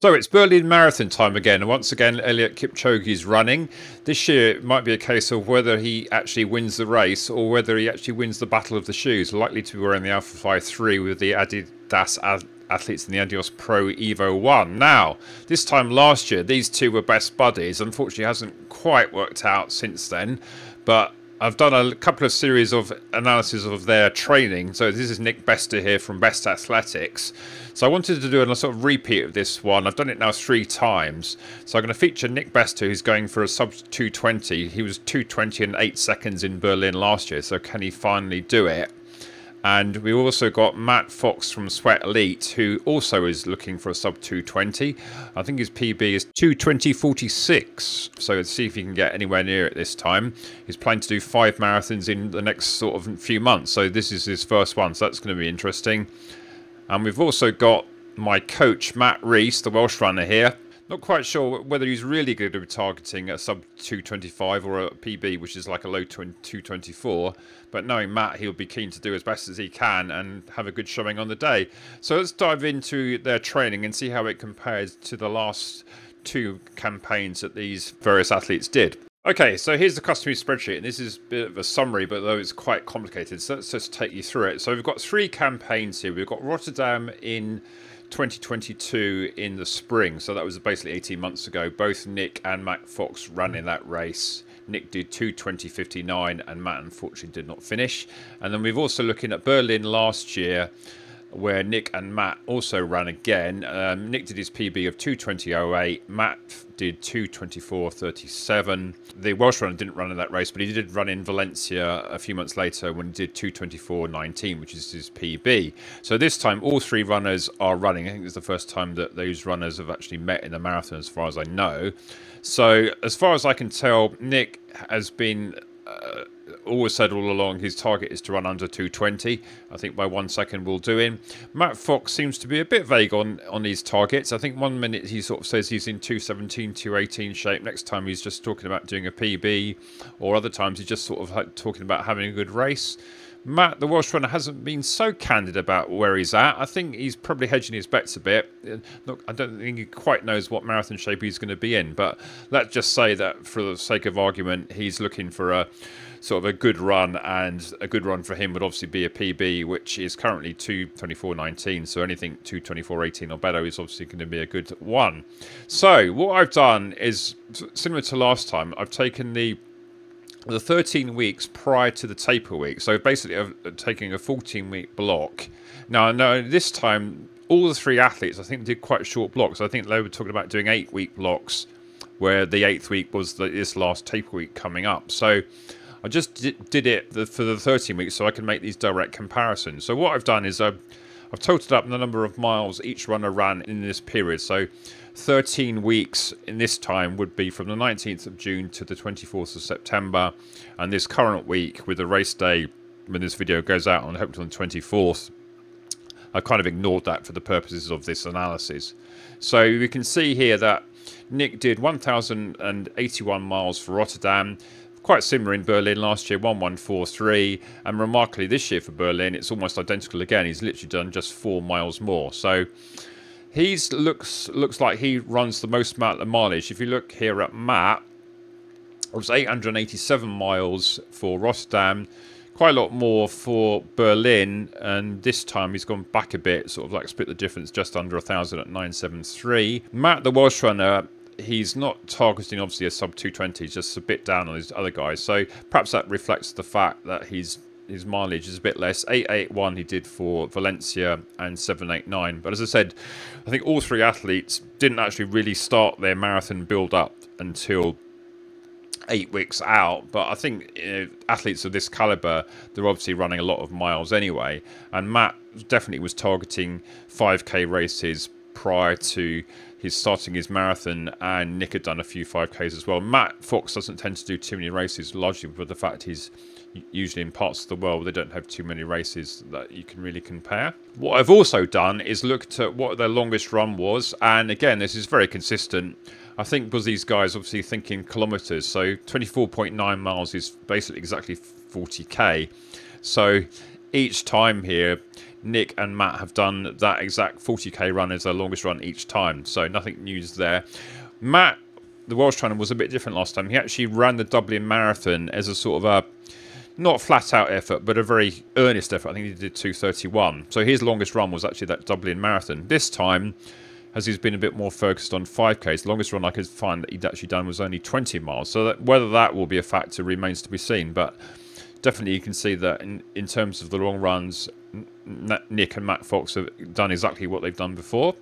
So it's Berlin Marathon time again, and once again Eliud Kipchoge is running. This year it might be a case of whether he actually wins the race or whether he actually wins the battle of the shoes. Likely to be wearing the Alpha 5 with the Adidas athletes in the Adios Pro Evo 1. Now, this time last year these two were best buddies. Unfortunately it hasn't quite worked out since then, but I've done a couple of series of analysis of their training. So this is Nick Bester here from Best Athletics. So I wanted to do a sort of repeat of this one. I've done it now 3 times. So I'm going to feature Nick Bester, who's going for a sub 220. He was 220 and 8 seconds in Berlin last year. So can he finally do it? And we also got Matt Fox from Sweat Elite, who also is looking for a sub 220. I think his PB is 220.46. So let's see if he can get anywhere near it this time. He's planning to do 5 marathons in the next sort of few months. So this is his first one. So that's going to be interesting. And we've also got my coach, Matt Rees, the Welsh Runner here. Not quite sure whether he's really going to be targeting a sub 225 or a PB, which is like a low 224. But knowing Matt, he'll be keen to do as best as he can and have a good showing on the day. So let's dive into their training and see how it compares to the last 2 campaigns that these various athletes did. Okay, so here's the customary spreadsheet, and this is a bit of a summary, but though it's quite complicated, so let's just take you through it. So we've got 3 campaigns here. We've got Rotterdam in 2022 in the spring, so that was basically 18 months ago. Both Nick and Matt Fox ran in that race. Nick did 2:20.59 and Matt unfortunately did not finish. And then we've also looking at Berlin last year, where Nick and Matt also ran again. Nick did his PB of 2:20.08. Matt did 2:24.37. The Welsh Runner didn't run in that race, but he did run in Valencia a few months later when he did 2:24.19, which is his PB. So this time all 3 runners are running. I think it's the first time that those runners have actually met in a marathon, as far as I know. So as far as I can tell, Nick has been always said all along his target is to run under 220. I think by 1 second will do him. Matt Fox seems to be a bit vague on his targets. I think one minute he sort of says he's in 217, 218 shape. Next time he's just talking about doing a PB, or other times he's just sort of like talking about having a good race. Matt, the Welsh Runner, hasn't been so candid about where he's at. I think he's probably hedging his bets a bit. Look, I don't think he quite knows what marathon shape he's going to be in, but let's just say that for the sake of argument, he's looking for a sort of a good run, and a good run for him would obviously be a PB, which is currently 2:24.19, so anything 2:24.18 or better is obviously going to be a good one. So what I've done is similar to last time. I've taken the 13 weeks prior to the taper week. So basically I'm taking a 14-week block. Now I know this time all the 3 athletes I think did quite short blocks. I think they were talking about doing 8-week blocks, where the 8th week was this last taper week coming up. So I just did it for the 13 weeks so I can make these direct comparisons. So what I've done is I've totaled up the number of miles each runner ran in this period. So 13 weeks in this time would be from the 19th of June to the 24th of September. And this current week, with the race day when this video goes out on hopefully on the 24th, I kind of ignored that for the purposes of this analysis. So you can see here that Nick did 1,081 miles for Rotterdam. Quite similar in Berlin last year, 1:143, and remarkably this year for Berlin it's almost identical again. He's literally done just 4 miles more. So he's looks like he runs the most amount of mileage. If you look here at Matt, it was 887 miles for Rotterdam, quite a lot more for Berlin, and this time he's gone back a bit, sort of like split the difference, just under 1,000 at 973. Matt, the Welsh Runner, he's not targeting obviously a sub 220, he's just a bit down on his other guys. So perhaps that reflects the fact that his mileage is a bit less. 881 he did for Valencia and 789. But as I said, I think all 3 athletes didn't actually really start their marathon build up until 8 weeks out. But I think athletes of this caliber, they're obviously running a lot of miles anyway. And Matt definitely was targeting 5k races prior to his starting his marathon, and Nick had done a few 5Ks as well. Matt Fox doesn't tend to do too many races, largely with the fact he's usually in parts of the world where they don't have too many races that you can really compare. What I've also done is looked at what their longest run was, and again this is very consistent. I think because these guys obviously thinking kilometers, so 24.9 miles is basically exactly 40k. So each time here, Nick and Matt have done that exact 40k run as their longest run each time. So nothing news there. Matt, the Welsh Runner, was a bit different last time. He actually ran the Dublin Marathon as a sort of a, not flat out effort, but a very earnest effort. I think he did 2:31. So his longest run was actually that Dublin Marathon. This time, as he's been a bit more focused on 5Ks, the longest run I could find that he'd actually done was only 20 miles. So that, whether that will be a factor remains to be seen. But definitely you can see that in terms of the long runs, Nick and Matt Fox have done exactly what they've done before.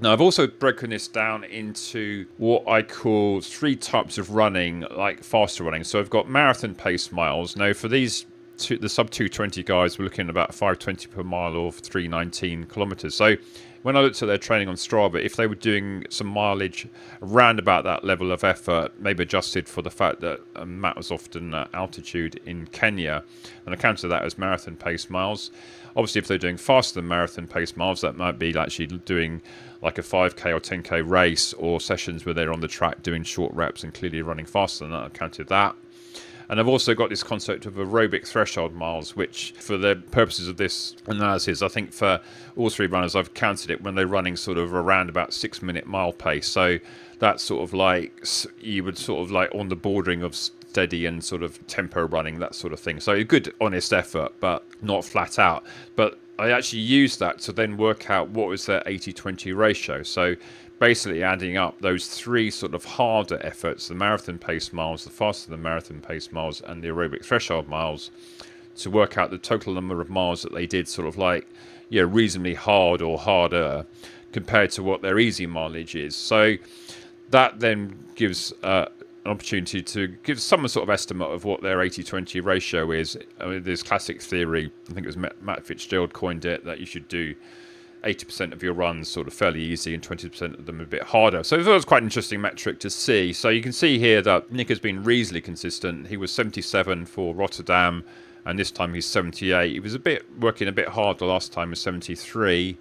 Now, I've also broken this down into what I call 3 types of running, like faster running. So I've got marathon pace miles. Now, for these the sub 220 guys, we're looking at about 5:20 per mile or 3:19 kilometers. So when I looked at their training on Strava, if they were doing some mileage around about that level of effort, maybe adjusted for the fact that Matt was often at altitude in Kenya, and I counted that as marathon pace miles. Obviously, if they're doing faster than marathon pace miles, that might be actually doing like a 5k or 10k race, or sessions where they're on the track doing short reps and clearly running faster than that. I've counted that. And I've also got this concept of aerobic threshold miles, which for the purposes of this analysis, I think for all 3 runners, I've counted it when they're running sort of around about 6-minute mile pace. So that's sort of like, you would sort of like on the bordering of steady and sort of tempo running, that sort of thing. So a good honest effort, but not flat out. But I actually used that to then work out what was their 80-20 ratio. So basically adding up those 3 sort of harder efforts, the marathon pace miles, the faster than marathon pace miles, and the aerobic threshold miles, to work out the total number of miles that they did sort of like, yeah, reasonably hard or harder compared to what their easy mileage is. So that then gives an opportunity to give some sort of estimate of what their 80-20 ratio is. I mean, there's classic theory, I think it was Matt Fitzgerald coined it, that you should do 80% of your runs sort of fairly easy and 20% of them a bit harder. So that was quite an interesting metric to see. So you can see here that Nick has been reasonably consistent. He was 77 for Rotterdam, and this time he's 78. He was working a bit hard the last time, was 73.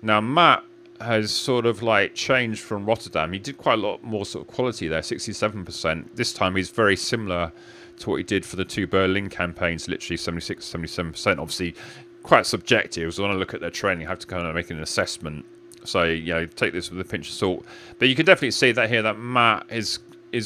Now Matt has sort of like changed from Rotterdam. He did quite a lot more sort of quality there, 67%. This time he's very similar to what he did for the 2 Berlin campaigns, literally 76, 77%. Obviously, quite subjective. So when I look at their training, I have to kind of make an assessment. So, you know, take this with a pinch of salt. But you can definitely see that here that Matt is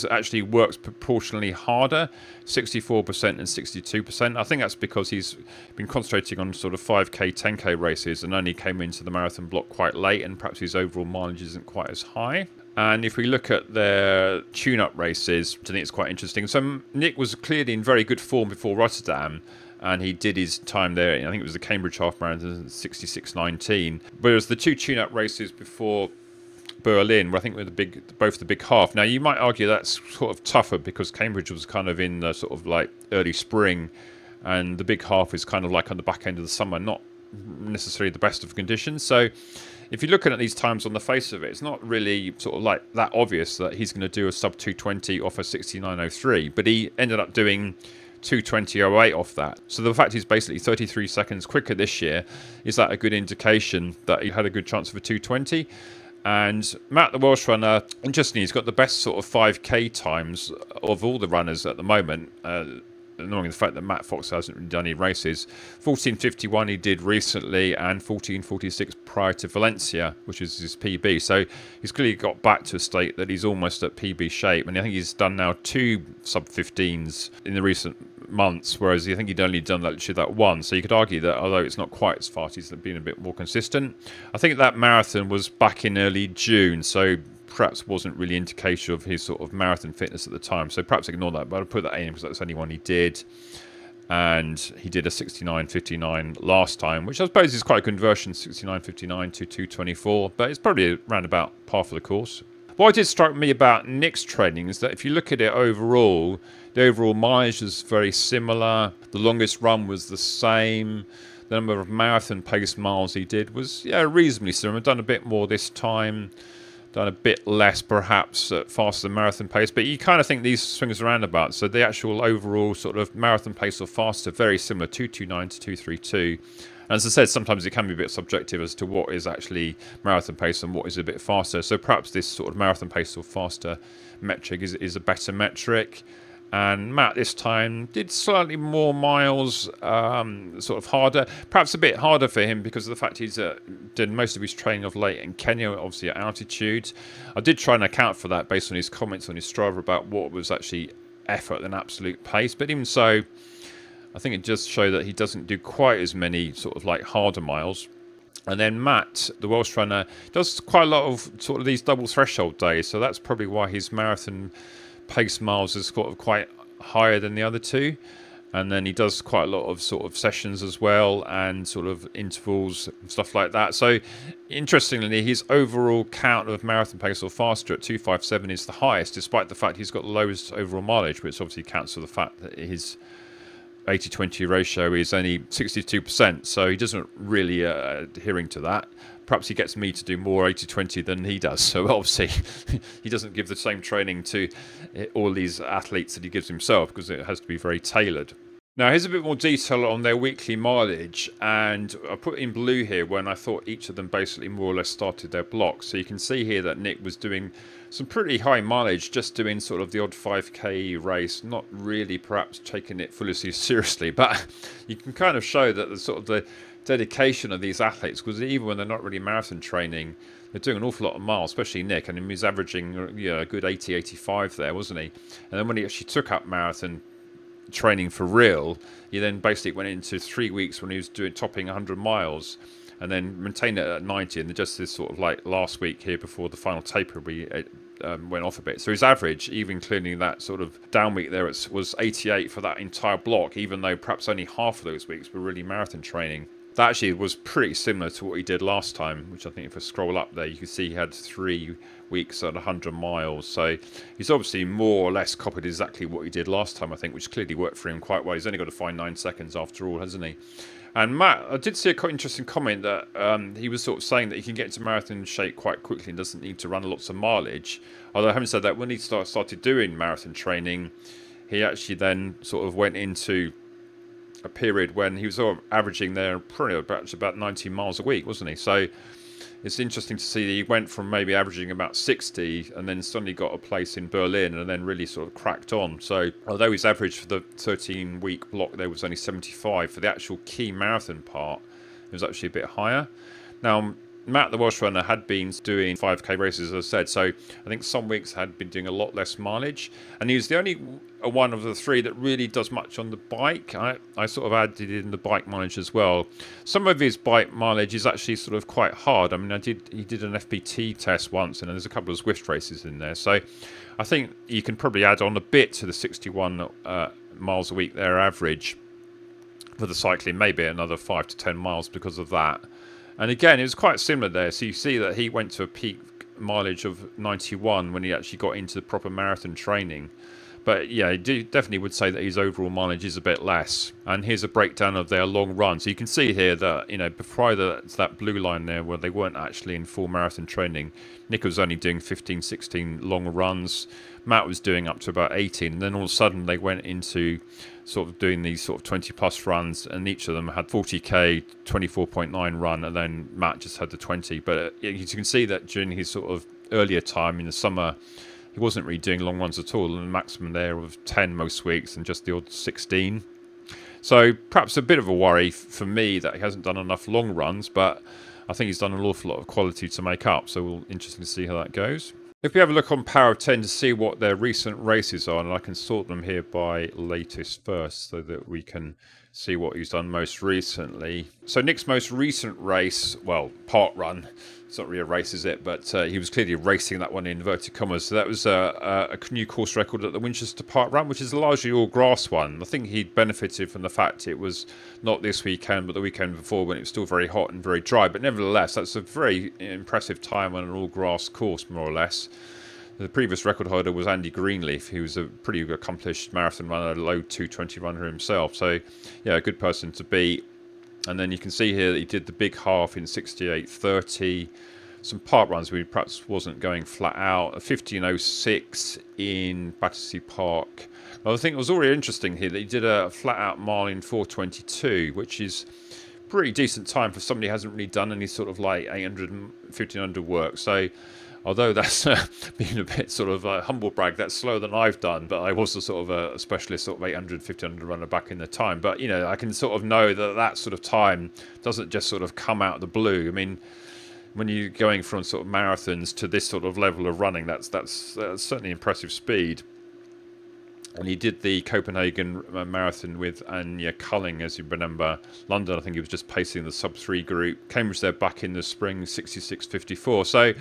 actually works proportionally harder, 64% and 62%. I think that's because he's been concentrating on sort of 5k, 10k races and only came into the marathon block quite late, and perhaps his overall mileage isn't quite as high. And if we look at their tune-up races, I think it's quite interesting. So Nick was clearly in very good form before Rotterdam, and he did his time there. I think it was the Cambridge Half Marathon, 66:19. Whereas the 2 tune-up races before Berlin, where I think were both the big half. Now you might argue that's sort of tougher because Cambridge was kind of in the sort of like early spring, and the big half is kind of like on the back end of the summer, not necessarily the best of conditions. So if you're looking at these times on the face of it, it's not really sort of like that obvious that he's going to do a sub 220 off a 69:03, but he ended up doing 2:20:08 off that. So the fact he's basically 33 seconds quicker this year, is that a good indication that he had a good chance of a 2:20? And Matt, the Welsh runner, interestingly, he's got the best sort of 5k times of all the runners at the moment, ignoring the fact that Matt Fox hasn't really done any races. 14:51 he did recently, and 14:46 prior to Valencia, which is his PB. So he's clearly got back to a state that he's almost at PB shape, and I think he's done now 2 sub-15s in the recent months, whereas I think he'd only done literally that 1. So you could argue that although it's not quite as fast, he's been a bit more consistent. I think that marathon was back in early June, so perhaps wasn't really indication of his sort of marathon fitness at the time. So perhaps ignore that, but I'll put that in because that's the only one he did. And he did a 69:59 last time, which I suppose is quite a conversion, 69:59 to 2:24, but it's probably around about par for the course. What did strike me about Nick's training is that if you look at it overall, the overall mileage is very similar. The longest run was the same. The number of marathon pace miles he did was, yeah, reasonably similar. I've done a bit more this time, done a bit less perhaps at faster than marathon pace, but you kind of think these swings around about. So the actual overall sort of marathon pace or faster, very similar, 2:29 to 2:32. And as I said, sometimes it can be a bit subjective as to what is actually marathon pace and what is a bit faster. So perhaps this sort of marathon pace or faster metric is a better metric. And Matt this time did slightly more miles, sort of harder, perhaps a bit harder for him because of the fact he's did most of his training of late in Kenya, obviously at altitude. I did try and account for that based on his comments on his Strava about what was actually effort and absolute pace. But even so, I think it just shows that he doesn't do quite as many sort of like harder miles. And then Matt, the Welsh runner, does quite a lot of sort of these double threshold days. So that's probably why his marathon pace miles is sort of quite higher than the other two. And then he does quite a lot of sort of sessions as well and sort of intervals and stuff like that. So interestingly, his overall count of marathon pace or faster at 2:57 is the highest, despite the fact he's got the lowest overall mileage, which obviously counts for the fact that his 80-20 ratio is only 62%, so he doesn't really adhering to that. Perhaps he gets me to do more 80-20 than he does, so obviously he doesn't give the same training to all these athletes that he gives himself, because it has to be very tailored. Now here's a bit more detail on their weekly mileage, and I put in blue here when I thought each of them basically more or less started their block. So you can see here that Nick was doing some pretty high mileage, just doing sort of the odd 5k race, not really perhaps taking it fully seriously, but you can kind of show that the sort of the dedication of these athletes, because even when they're not really marathon training, they're doing an awful lot of miles, especially Nick. I mean, he was averaging a good 80-85 there, wasn't he? And then when he actually took up marathon training for real, he then basically went into 3 weeks when he was topping 100 miles and then maintained it at 90, and then just this sort of like last week here before the final taper we went off a bit. So his average, even including that sort of down week there, was 88 for that entire block, even though perhaps only half of those weeks were really marathon training. That actually was pretty similar to what he did last time, which I think if I scroll up there, you can see he had 3 weeks at 100 miles. So he's obviously more or less copied exactly what he did last time, I think, which clearly worked for him quite well. He's only got to find 9 seconds after all, hasn't he? And Matt, I did see a quite interesting comment that he was sort of saying that he can get into marathon shape quite quickly and doesn't need to run lots of mileage. Although having said that, when he started doing marathon training, he actually then sort of went into a period when he was sort of averaging there probably about 90 miles a week, wasn't he? So it's interesting to see that he went from maybe averaging about 60 and then suddenly got a place in Berlin and then really sort of cracked on. So although his average for the 13-week block there was only 75, for the actual key marathon part, it was actually a bit higher. Now, Matt, the Welsh runner, had been doing 5k races, as I said, so I think some weeks had been doing a lot less mileage, and he was the only one of the three that really does much on the bike. I sort of added in the bike mileage as well. Some of his bike mileage is actually sort of quite hard. I mean, he did an FPT test once, and there's a couple of Zwift races in there, so I think you can probably add on a bit to the 61 miles a week there average for the cycling, maybe another 5 to 10 miles because of that. And again, it was quite similar there. So you see that he went to a peak mileage of 91 when he actually got into the proper marathon training. But yeah, I definitely would say that his overall mileage is a bit less. And here's a breakdown of their long run. So you can see here that, before that blue line there where they weren't actually in full marathon training, Nick was only doing 15, 16 long runs. Matt was doing up to about 18. And then all of a sudden they went into sort of doing these sort of 20 plus runs, and each of them had 40k 24.9 run, and then Matt just had the 20. But you can see that during his sort of earlier time in the summer, he wasn't really doing long runs at all, and the maximum there of 10 most weeks and just the odd 16. So perhaps a bit of a worry for me that he hasn't done enough long runs, but I think he's done an awful lot of quality to make up, so we'll interesting to see how that goes. If we have a look on Power of 10 to see what their recent races are, and I can sort them here by latest first so that we can see what he's done most recently. So Nick's most recent race, well, park run, it's not really a race, is it? But he was clearly racing that one in inverted commas. So that was a new course record at the Winchester Park Run, which is a largely all grass one. I think he benefited from the fact it was not this weekend, but the weekend before when it was still very hot and very dry. But nevertheless, that's a very impressive time on an all grass course, more or less. The previous record holder was Andy Greenleaf, who was a pretty accomplished marathon runner, a low 2:20 runner himself. So, yeah, a good person to beat. And then you can see here that he did the big half in 68:30. Some park runs where he perhaps wasn't going flat out. A 15:06 in Battersea Park. Well, I think it was already interesting here that he did a flat out mile in 4:22, which is pretty decent time for somebody who hasn't really done any sort of like 800 and 1500 work. So Although that's being a bit sort of humble brag, that's slower than I've done. But I was a sort of a specialist sort of 800, 1500 runner back in the time. But, you know, I can sort of know that that sort of time doesn't just sort of come out of the blue. I mean, when you're going from sort of marathons to this sort of level of running, that's certainly impressive speed. And he did the Copenhagen Marathon with Anya Culling, as you remember. London, I think he was just pacing the sub-3 group. Cambridge there back in the spring, 66.54. So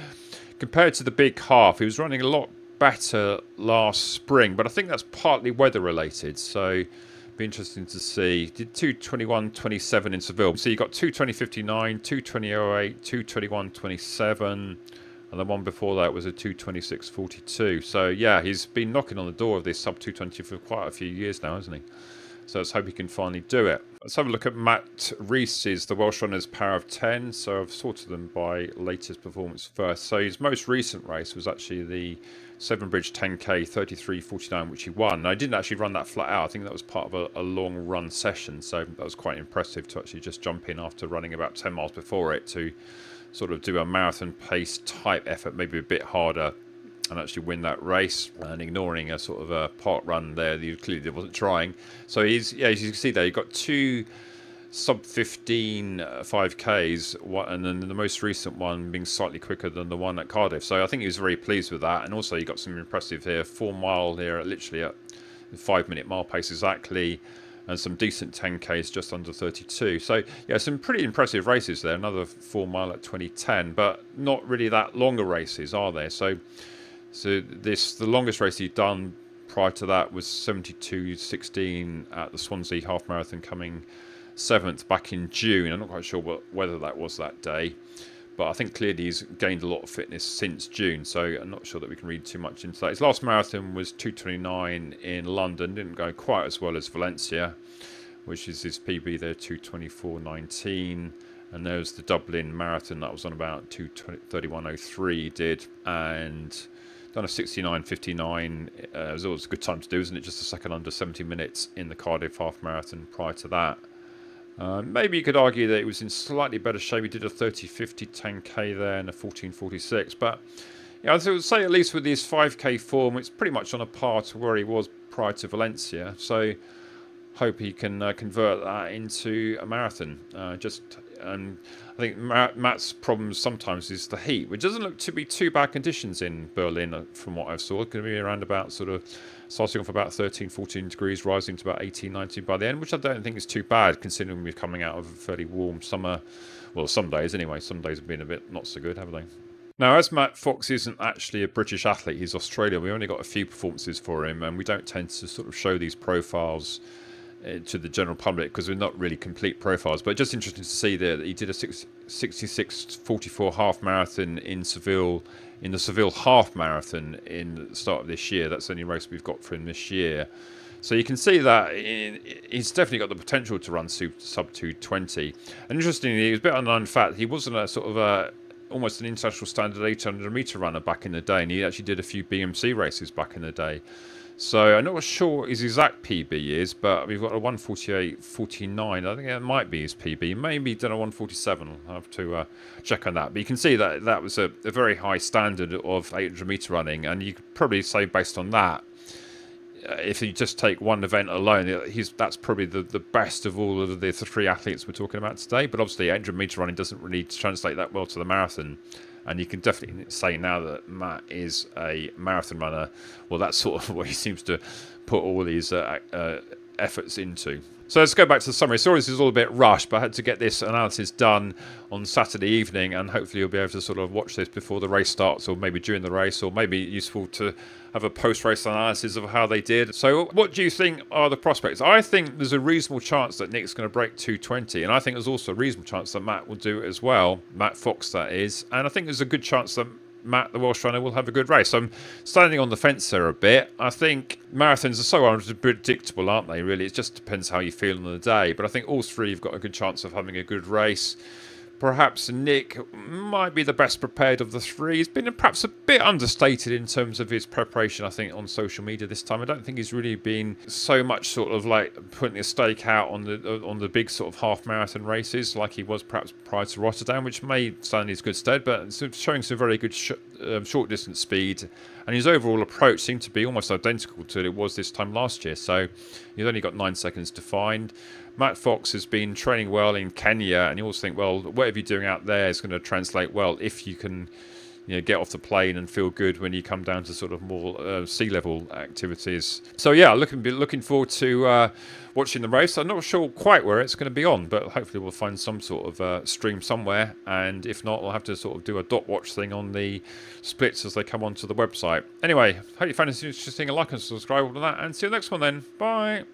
compared to the big half, he was running a lot better last spring. But I think that's partly weather-related. So be interesting to see. Did 2:21.27 in Seville. So you got 2:20.59, 2:20.08, 2:21.27. And the one before that was a 2:26.42. So, yeah, he's been knocking on the door of this sub-220 for quite a few years now, hasn't he? So let's hope he can finally do it. Let's have a look at Matt Rees's, the Welsh Runner's Power of 10. So I've sorted them by latest performance first. So his most recent race was actually the Severn Bridge 10K 33.49, which he won. And I didn't actually run that flat out. I think that was part of a long run session. So that was quite impressive to actually just jump in after running about 10 miles before it to sort of do a marathon pace type effort, maybe a bit harder, and actually win that race, and ignoring a sort of a park run there that he clearly wasn't trying. So he's, yeah, as you can see there, you've got two sub 15 5Ks, and then the most recent one being slightly quicker than the one at Cardiff. So I think he was very pleased with that. And also you got some impressive here, 4 mile here, literally at 5-minute mile pace exactly, and some decent 10Ks just under 32. So, yeah, some pretty impressive races there. Another 4 mile at 20:10, but not really that longer races, are there? So the longest race he'd done prior to that was 72:16 at the Swansea Half Marathon, coming 7th back in June. I'm not quite sure whether that was that day, but I think clearly he's gained a lot of fitness since June, so I'm not sure that we can read too much into that. His last marathon was 2:29 in London, didn't go quite as well as Valencia, which is his PB there, 2:24.19. And there's the Dublin Marathon, that was on about 2:31.03 he did, and done a 69.59. It was always a good time to do, isn't it? Just a second under 70 minutes in the Cardiff Half Marathon prior to that. Maybe you could argue that it was in slightly better shape. He did a 30.50 10K there and a 14.46. But yeah, I would say at least with his 5K form, it's pretty much on a par to where he was prior to Valencia. So hope he can convert that into a marathon. I think Matt's problem sometimes is the heat, which doesn't look to be too bad conditions in Berlin from what I saw. It's going to be around about sort of starting off about 13, 14 degrees, rising to about 18, 19 by the end, which I don't think is too bad considering we're coming out of a fairly warm summer. Well, some days anyway. Some days have been a bit not so good, haven't they? Now, as Matt Fox isn't actually a British athlete, he's Australian. We only got a few performances for him, and we don't tend to sort of show these profiles to the general public because we're not really complete profiles. But just interesting to see there that he did a 66.44 half marathon in Seville, in the Seville half marathon in the start of this year. That's the only race we've got for him this year. So you can see that he's definitely got the potential to run sub 220. And interestingly, he was a bit unknown fact, he wasn't a sort of almost an international standard 800 metre runner back in the day, and he actually did a few BMC races back in the day. So I'm not sure what his exact PB is, but we've got a 1:48.49. I think it might be his PB. Maybe done a 1:47. I'll have to check on that. But you can see that that was a very high standard of 800 metre running, and you could probably say based on that, if you just take one event alone, that's probably the best of all of the three athletes we're talking about today. But obviously 800 metre running doesn't really translate that well to the marathon. And you can definitely say now that Matt is a marathon runner. Well, that's sort of what he seems to put all these efforts into. So let's go back to the summary. Sorry, this is all a bit rushed, but I had to get this analysis done on Saturday evening, and hopefully you'll be able to sort of watch this before the race starts, or maybe during the race, or maybe useful to have a post-race analysis of how they did. So what do you think are the prospects? I think there's a reasonable chance that Nick's going to break 220, and I think there's also a reasonable chance that Matt will do it as well. Matt Fox, that is. And I think there's a good chance that Matt, the Welsh runner, will have a good race. So I'm standing on the fence there a bit. I think marathons are so unpredictable, aren't they, really? It just depends how you feel on the day. But I think all three have got a good chance of having a good race. Perhaps Nick might be the best prepared of the three. He's been perhaps a bit understated in terms of his preparation, I think, on social media this time. I don't think he's really been so much sort of like putting a stake out on the big sort of half marathon races like he was perhaps prior to Rotterdam, which may stand in his good stead, but showing some very good short distance speed, and his overall approach seemed to be almost identical to it was this time last year. So he's only got 9 seconds to find. Matt Fox has been training well in Kenya, and you always think, well, whatever you're doing out there is going to translate well if you can, get off the plane and feel good when you come down to sort of more sea level activities. So yeah, looking forward to watching the race. I'm not sure quite where it's going to be on, but hopefully we'll find some sort of stream somewhere. And if not, I'll have to sort of do a dot watch thing on the splits as they come onto the website. Anyway, hope you found this interesting. Like and subscribe, all of that, and see you next one then. Bye.